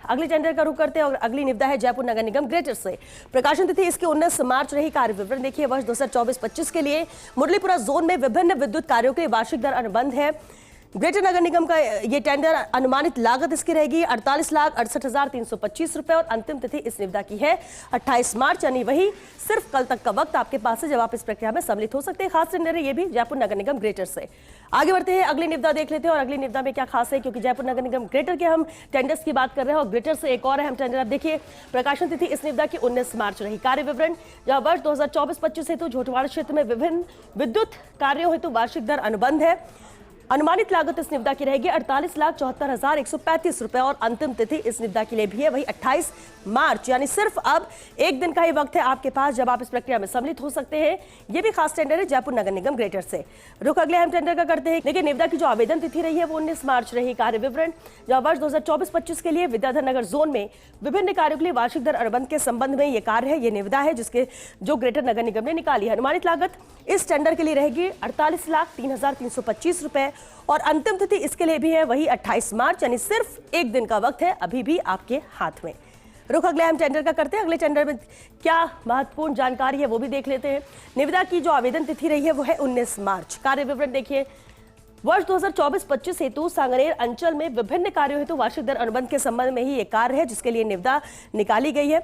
अगले टेंडर का रुख करते हैं और अगली निविदा है जयपुर नगर निगम ग्रेटर से। प्रकाशन तिथि इसकी 19 मार्च रही। कार्य विवरण देखिए, वर्ष 2024-25 के लिए मुरलीपुरा जोन में विभिन्न विद्युत कार्यों के वार्षिक दर अनुबंध है। ग्रेटर नगर निगम का ये टेंडर, अनुमानित लागत इसकी रहेगी 48,68,325 रुपए और अंतिम तिथि इस निविदा की है 28 मार्च, यानी वही सिर्फ कल तक का वक्त आपके पास है जब आप इस प्रक्रिया में सम्मिलित हो सकते हैं। खास टेंडर है ये भी जयपुर नगर निगम ग्रेटर से। आगे बढ़ते हैं, अगली निविदा देख लेते हैं और अगली निविदा में क्या खास है, क्योंकि जयपुर नगर निगम ग्रेटर के हम टेंडर्स की बात कर रहे हैं और ग्रेटर से एक और अहम टेंडर। अब देखिए, प्रकाशन तिथि इस निविदा की 19 मार्च रही। कार्य विवरण, जहां वर्ष 2024-25 हेतु झोटवाड़ क्षेत्र में विभिन्न विद्युत कार्यों हेतु वार्षिक दर अनुबंध है। अनुमानित लागत इस निविदा की रहेगी 48,74,135 रुपए और अंतिम तिथि इस निविदा के लिए भी है वही 28 मार्च, यानी सिर्फ अब एक दिन का ही वक्त है आपके पास जब आप इस प्रक्रिया में सम्मिलित हो सकते हैं। ये भी खास टेंडर है जयपुर नगर निगम ग्रेटर से। रुख अगले अहम टेंडर का करते हैं। देखिए, निविदा की जो आवेदन तिथि रही है वो 19 मार्च रही। कार्य विवरण, जहां वर्ष 2024-25 के लिए विद्याधर नगर जोन में विभिन्न कार्यों के लिए वार्षिक दर अनुबंध के संबंध में ये कार्य है, ये निविदा है जिसके जो ग्रेटर नगर निगम ने निकाली है। अनुमानित लागत इस टेंडर के लिए रहेगी 48,03,325 रुपए और अंतिम तिथि इसके लिए भी है वही 28 मार्च, यानी सिर्फ एक दिन का वक्त है अभी भी आपके हाथ में। रुख अगले हम टेंडर का करते हैं। अगले टेंडर में क्या महत्वपूर्ण जानकारी है वो भी देख लेते हैं। निविदा की जो आवेदन तिथि रही है वो है 19 मार्च। कार्य विवरण देखिए, वर्ष 2024-25 हेतु सांगनेर अंचल में विभिन्न कार्यों हेतु वार्षिक दर अनुबंध के संबंध में ही ये कार्य है जिसके लिए निविदा निकाली गई है।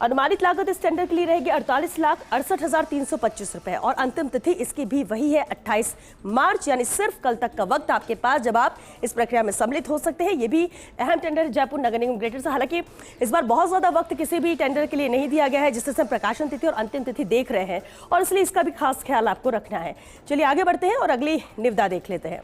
अनुमानित लागत इस टेंडर के लिए रहेगी 48,68,325 रुपए और अंतिम तिथि इसकी भी वही है 28 मार्च, यानी सिर्फ कल तक का वक्त आपके पास जब आप इस प्रक्रिया में सम्मिलित हो सकते हैं। ये भी अहम टेंडर जयपुर नगर निगम ग्रेटर से। हालांकि इस बार बहुत ज्यादा वक्त किसी भी टेंडर के लिए नहीं दिया गया है, जिससे हम प्रकाशन तिथि और अंतिम तिथि देख रहे हैं और इसलिए इसका भी खास ख्याल आपको रखना है। चलिए आगे बढ़ते हैं और अगली निविदा देख लेते हैं।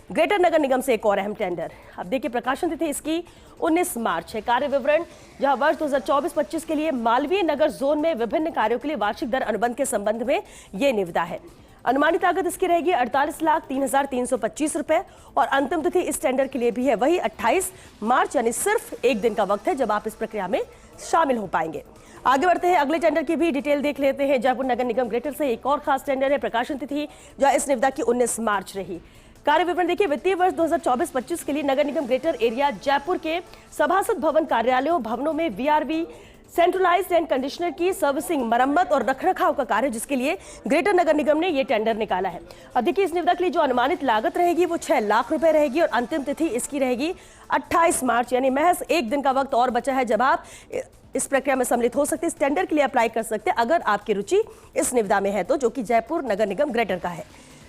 ग्रेटर नगर निगम से एक और अहम टेंडर। अब देखिए, प्रकाशन तिथि इसकी 19 मार्च है। कार्य विवरण, जहां वर्ष 2024-25 के लिए मालवीय नगर जोन में विभिन्न कार्यों के लिए वार्षिक दर अनुबंध के संबंध में ये निविदा है। अनुमानित लागत इसकी रहेगी 48,03,325 रुपए और अंतिम तिथि इस टेंडर के लिए भी है वही 28 मार्च, यानी सिर्फ एक दिन का वक्त है जब आप इस प्रक्रिया में शामिल हो पाएंगे। आगे बढ़ते हैं, अगले टेंडर की भी डिटेल देख लेते हैं। जयपुर नगर निगम ग्रेटर से एक और खास टेंडर है। प्रकाशन तिथि जहां इस निविदा की 19 मार्च रही। कार्य विवरण देखिए, वित्तीय वर्ष 2024-25 के लिए नगर निगम ग्रेटर एरिया जयपुर के सभासद भवन कार्यालयों भवनों में वीआरवी सेंट्रलाइज्ड एंड कंडीशनर की सर्विसिंग, मरम्मत और रखरखाव का कार्य जिसके लिए ग्रेटर नगर निगम ने ये टेंडर निकाला है। अब देखिए, इस निविदा के लिए जो अनुमानित लागत रहेगी वो 6 लाख रुपए रहेगी और अंतिम तिथि इसकी रहेगी 28 मार्च, यानी महज एक दिन का वक्त और बचा है जब आप इस प्रक्रिया में सम्मिलित हो सकते हैं। इस टेंडर के लिए अप्लाई कर सकते हैं अगर आपकी रुचि इस निविदा में है तो, जो कि जयपुर नगर निगम ग्रेटर का है।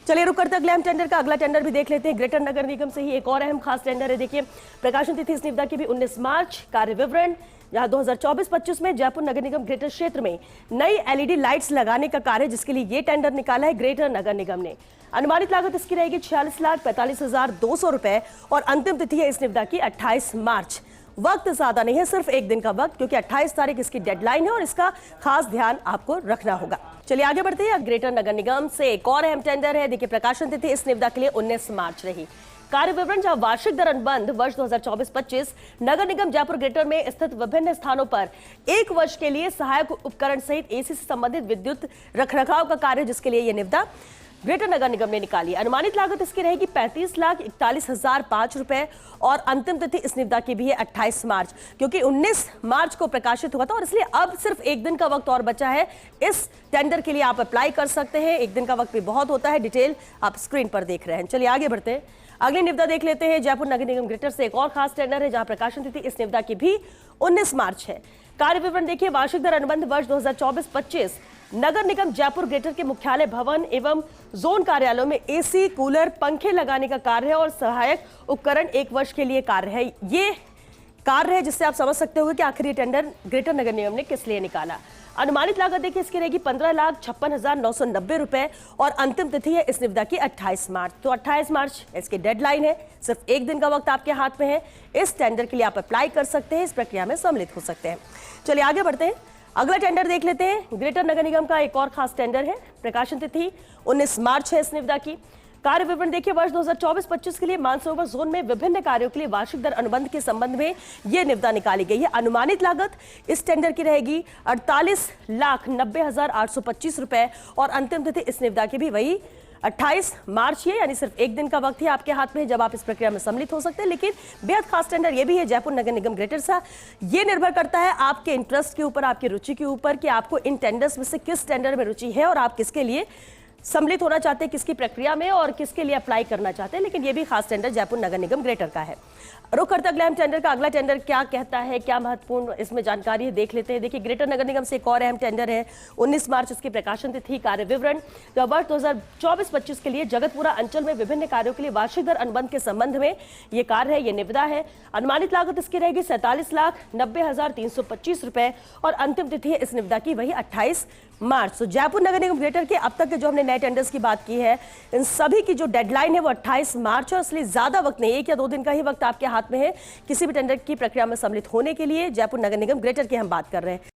चलिए रुक करते अगले अहम टेंडर का। अगला टेंडर भी देख लेते हैं। ग्रेटर नगर निगम से ही एक और अहम खास टेंडर है। देखिए, प्रकाशन तिथि इस निविदा की भी 19 मार्च। कार्य विवरण, जहां 2024-25 में जयपुर नगर निगम ग्रेटर क्षेत्र में नई एलईडी लाइट्स लगाने का कार्य जिसके लिए ये टेंडर निकाला है ग्रेटर नगर निगम ने। अनुमानित लागत इसकी रहेगी 46,45,200 रुपए और अंतिम तिथि है इस निविदा की 28 मार्च। वक्त ज्यादा नहीं है, सिर्फ एक दिन का वक्त, क्योंकि 28 तारीख इसकी डेडलाइन है और इसका खास ध्यान आपको रखना होगा। चलिए आगे बढ़ते हैं। ग्रेटर नगर निगम से एक और अहम टेंडर है। देखिए, प्रकाशन तिथि इस निविदा के लिए 19 मार्च रही। कार्य विवरण, जहां वार्षिक दर अनुबंध वर्ष 2024-25 नगर निगम जयपुर ग्रेटर में स्थित विभिन्न स्थानों पर 1 वर्ष के लिए सहायक उपकरण सहित एसी से संबंधित विद्युत रखरखाव का कार्य जिसके लिए यह निविदा ग्रेटर नगर निगम ने निकाली। अनुमानित लागत इसकी रहेगी 35,41,005 रुपए और अंतिम तिथि इस निविदा की भी है 28 मार्च, क्योंकि 19 मार्च को प्रकाशित हुआ था और इसलिए अब सिर्फ एक दिन का वक्त और बचा है। इस टेंडर के लिए आप अप्लाई कर सकते हैं। एक दिन का वक्त भी बहुत होता है। डिटेल आप स्क्रीन पर देख रहे हैं। चलिए आगे बढ़ते हैं, अगली निविदा देख लेते हैं। जयपुर नगर निगम ग्रेटर से एक और खास टेंडर है जहां प्रकाशन तिथि इस निविदा की भी 19 मार्च है। कार्य विवरण देखिए, वार्षिक दर अनुबंध वर्ष 2024-25 नगर निगम जयपुर ग्रेटर के मुख्यालय भवन एवं जोन कार्यालयों में एसी, कूलर, पंखे लगाने का कार्य है और सहायक उपकरण 1 वर्ष के लिए कार्य है। ये कार्य है जिससे आप समझ सकते हो कि आखिर ये टेंडर ग्रेटर नगर निगम ने किस लिए निकाला। अनुमानित लागत देखिए इसकी रहेगी 15,56,990 रुपए और अंतिम तिथि है इस निविदा की 28 मार्च। तो 28 मार्च इसकी डेडलाइन है। सिर्फ एक दिन का वक्त आपके हाथ में है। इस टेंडर के लिए आप अप्लाई कर सकते हैं, इस प्रक्रिया में सम्मिलित हो सकते हैं। चलिए आगे बढ़ते हैं, अगला टेंडर देख लेते हैं। ग्रेटर नगर निगम का एक और खास टेंडर है। प्रकाशन तिथि 19 मार्च है इस निविदा की। कार्य विवरण देखिए, वर्ष 2024-25 के लिए मानसरोवर जोन में विभिन्न कार्यों के लिए वार्षिक दर अनुबंध के संबंध में यह निविदा निकाली गई है। अनुमानित लागत इस टेंडर की रहेगी 48,90,825 रुपए और अंतिम तिथि इस निविदा की भी वही 28 मार्च ये, यानी सिर्फ एक दिन का वक्त ही आपके हाथ में है जब आप इस प्रक्रिया में सम्मिलित हो सकते हैं। लेकिन बेहद खास टेंडर ये भी है जयपुर नगर निगम ग्रेटर सा। ये निर्भर करता है आपके इंटरेस्ट के ऊपर, आपकी रुचि के ऊपर कि आपको इन टेंडर्स में से किस टेंडर में रुचि है और आप किसके लिए सम्मिलित होना चाहते हैं, किसकी प्रक्रिया में और किसके लिए अप्लाई करना चाहते हैं। लेकिन ये भी खास टेंडर जयपुर नगर निगम ग्रेटर का है। रुख करते अगले अहम टेंडर का। अगला टेंडर क्या कहता है, क्या महत्वपूर्ण इसमें जानकारी है, देख लेते हैं। देखिए, ग्रेटर नगर निगम से एक और अहम टेंडर है। 19 मार्च इसकी प्रकाशन तिथि। कार्य विवरण तो वर्ष 2024-25 के लिए जगतपुरा अंचल में विभिन्न कार्यों के लिए वार्षिक दर अनुबंध के संबंध में ये कार्य है, ये निविदा है। अनुमानित लागत इसकी रहेगी 47,90,325 रुपए और अंतिम तिथि है इस निविदा की वही 28 मार्च। तो जयपुर नगर निगम ग्रेटर के अब तक के जो हमने नए टेंडर्स की बात की है, इन सभी की जो डेडलाइन है वो 28 मार्च है। इसलिए ज्यादा वक्त नहीं, 1 या 2 दिन का ही वक्त आपके हाथ में है किसी भी टेंडर की प्रक्रिया में सम्मिलित होने के लिए। जयपुर नगर निगम ग्रेटर की हम बात कर रहे हैं।